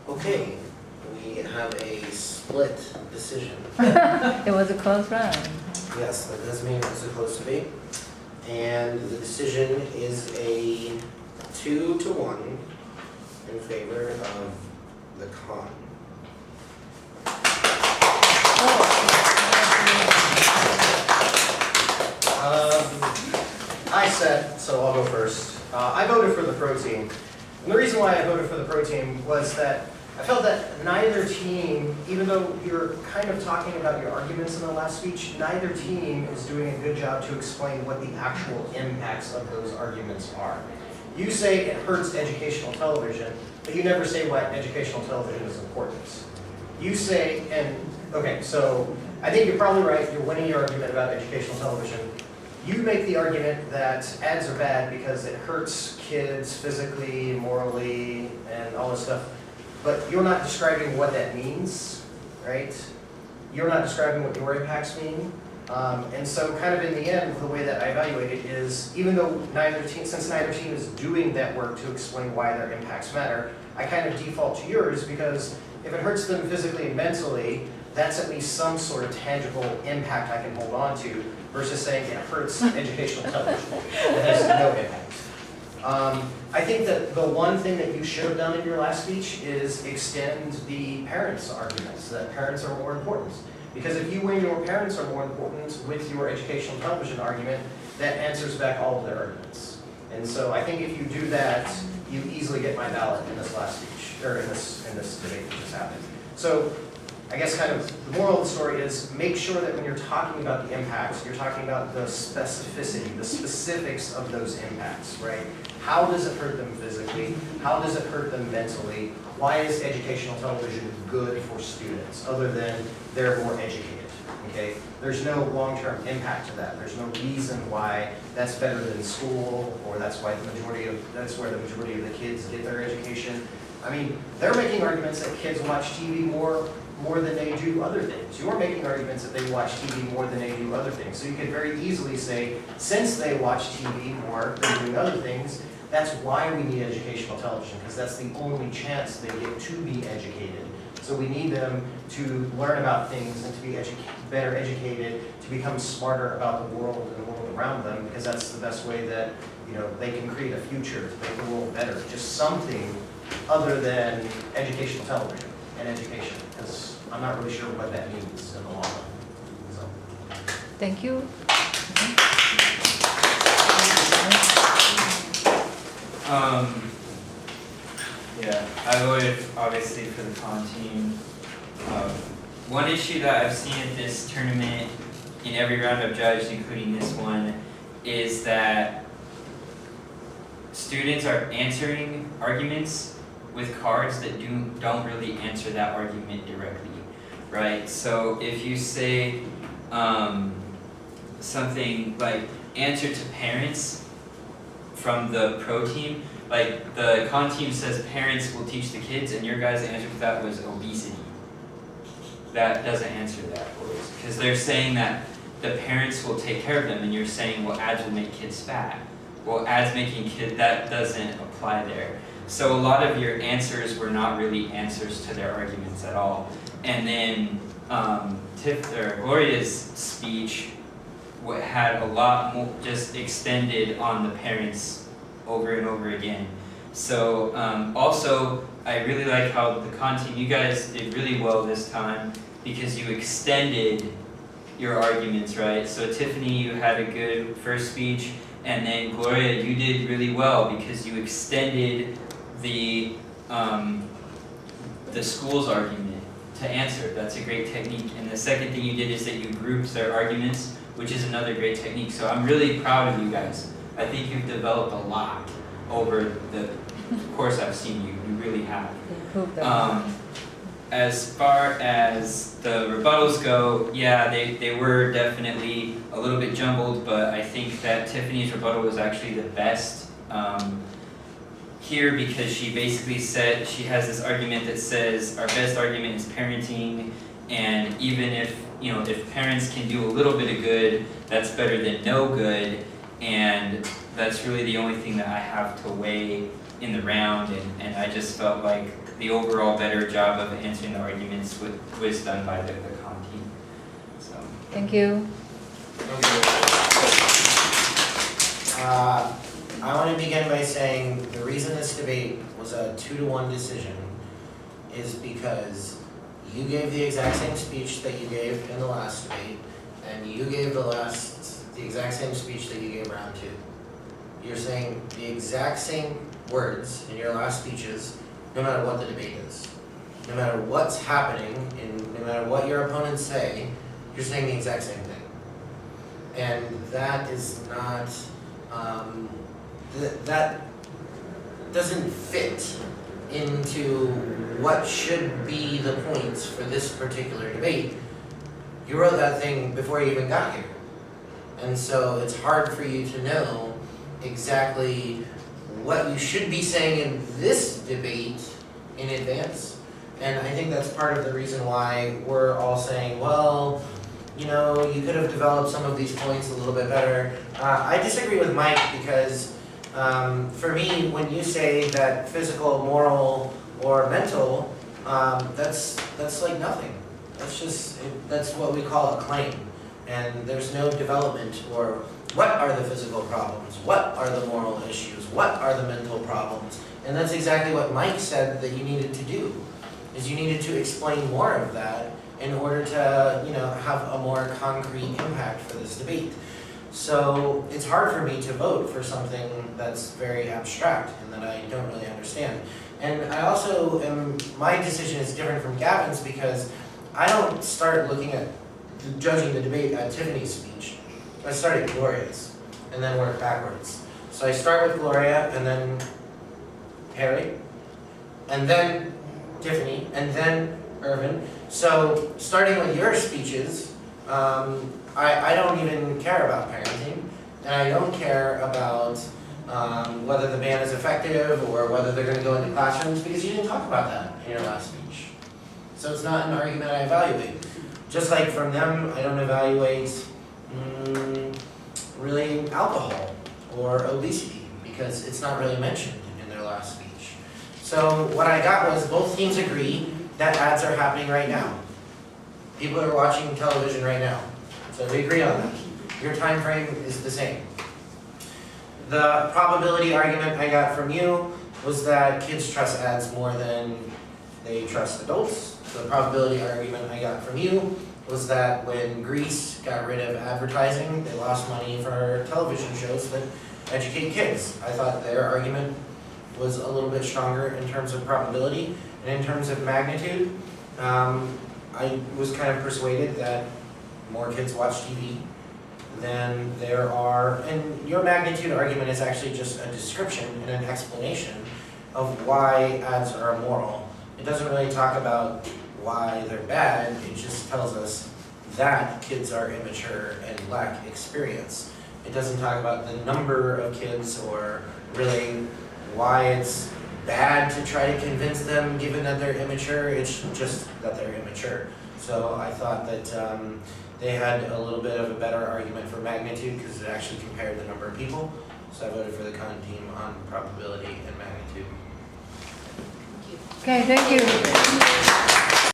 Okay, we have a split decision. It was a close round. Yes, that does mean it's close to be. And the decision is a 2-1 in favor of the con. I said, so I'll go first. I voted for the pro team. And the reason why I voted for the pro team was that I felt that neither team, even though you're kind of talking about your arguments in the last speech, neither team is doing a good job to explain what the actual impacts of those arguments are. You say it hurts educational television, but you never say why educational television is important. You say, and okay, so I think you're probably right, you're winning your argument about educational television. You make the argument that ads are bad because it hurts kids physically, morally, and all this stuff. But you're not describing what that means, right? You're not describing what your impacts mean. And so kind of in the end, the way that I evaluate it is, even though since neither team is doing that work to explain why their impacts matter, I kind of default to yours because if it hurts them physically and mentally, that's at least some sort of tangible impact I can hold on to versus saying it hurts educational television. It has no impact. I think that the one thing that you should have done in your last speech is extend the parents' arguments, that parents are more important. Because if you win your parents are more important with your educational television argument, that answers back all of their arguments. And so I think if you do that, you easily get my ballot in this last speech, or in this debate that just happened. So I guess kind of the moral of the story is make sure that when you're talking about the impacts, you're talking about the specificity, the specifics of those impacts, right? How does it hurt them physically? How does it hurt them mentally? Why is educational television good for students other than they're more educated, okay? There's no long-term impact to that. There's no reason why that's better than school or that's where the majority of the kids get their education. I mean, they're making arguments that kids watch TV more than they do other things. You're making arguments that they watch TV more than they do other things. So you could very easily say, since they watch TV more than doing other things, that's why we need educational television, because that's the only chance they get to be educated. So we need them to learn about things and to be better educated, to become smarter about the world and the world around them, because that's the best way that they can create a future, to make the world better. Just something other than educational television and education, because I'm not really sure what that means in the long run. So. Thank you. Yeah, I voted obviously for the con team. One issue that I've seen at this tournament in every round I've judged, including this one, is that students are answering arguments with cards that don't really answer that argument directly, right? So if you say something like answer to parents from the pro team, like the con team says parents will teach the kids, and your guys' answer to that was obesity. That doesn't answer that, because they're saying that the parents will take care of them, and you're saying, well, ads will make kids fat. Well, ads making kids, that doesn't apply there. So a lot of your answers were not really answers to their arguments at all. And then Gloria's speech had a lot more just extended on the parents over and over again. So also, I really like how the con team, you guys did really well this time because you extended your arguments, right? So Tiffany, you had a good first speech, and then Gloria, you did really well because you extended the school's argument to answer. That's a great technique. And the second thing you did is that you grouped their arguments, which is another great technique. So I'm really proud of you guys. I think you've developed a lot over the course I've seen you. You really have. As far as the rebuttals go, yeah, they were definitely a little bit jumbled, but I think that Tiffany's rebuttal was actually the best here, because she basically said, she has this argument that says our best argument is parenting, and even if parents can do a little bit of good, that's better than no good, and that's really the only thing that I have to weigh in the round, and I just felt like the overall better job of answering the arguments was done by the con team. So. Thank you. I want to begin by saying the reason this debate was a 2-to-1 decision is because you gave the exact same speech that you gave in the last debate, and you gave the exact same speech that you gave round 2. You're saying the exact same words in your last speeches, no matter what the debate is. No matter what's happening, and no matter what your opponents say, you're saying the exact same thing. And that is not, that doesn't fit into what should be the points for this particular debate. You wrote that thing before you even got here. And so it's hard for you to know exactly what you should be saying in this debate in advance. And I think that's part of the reason why we're all saying, well, you know, you could have developed some of these points a little bit better. I disagree with Mike because for me, when you say that physical, moral, or mental, that's like nothing. That's what we call a claim. And there's no development or what are the physical problems? What are the moral issues? What are the mental problems? And that's exactly what Mike said that you needed to do, is you needed to explain more of that in order to, have a more concrete impact for this debate. So it's hard for me to vote for something that's very abstract and that I don't really understand. And I also my decision is different from Gavin's because I don't start looking at judging the debate at Tiffany's speech. I start at Gloria's and then work backwards. So I start with Gloria and then Harry and then Tiffany and then Irvin. So starting with your speeches, I don't even care about parenting, and I don't care about whether the ban is effective or whether they're going to go into classrooms because you didn't talk about that in your last speech. So it's not an argument I evaluate. Just like from them, I don't evaluate really alcohol or obesity because it's not really mentioned in their last speech. So what I got was both teams agree that ads are happening right now. People are watching television right now. So we agree on that. Your time frame is the same. The probability argument I got from you was that kids trust ads more than they trust adults. The probability argument I got from you was that when Greece got rid of advertising, they lost money for television shows that educate kids. I thought their argument was a little bit stronger in terms of probability. And in terms of magnitude, I was kind of persuaded that more kids watch TV than there are, and your magnitude argument is actually just a description and an explanation of why ads are immoral. It doesn't really talk about why they're bad, it just tells us that kids are immature and lack experience. It doesn't talk about the number of kids or really why it's bad to try to convince them given that they're immature, it's just that they're immature. So I thought that they had a little bit of a better argument for magnitude because it actually compared the number of people. So I voted for the con team on probability and magnitude. Okay, thank you.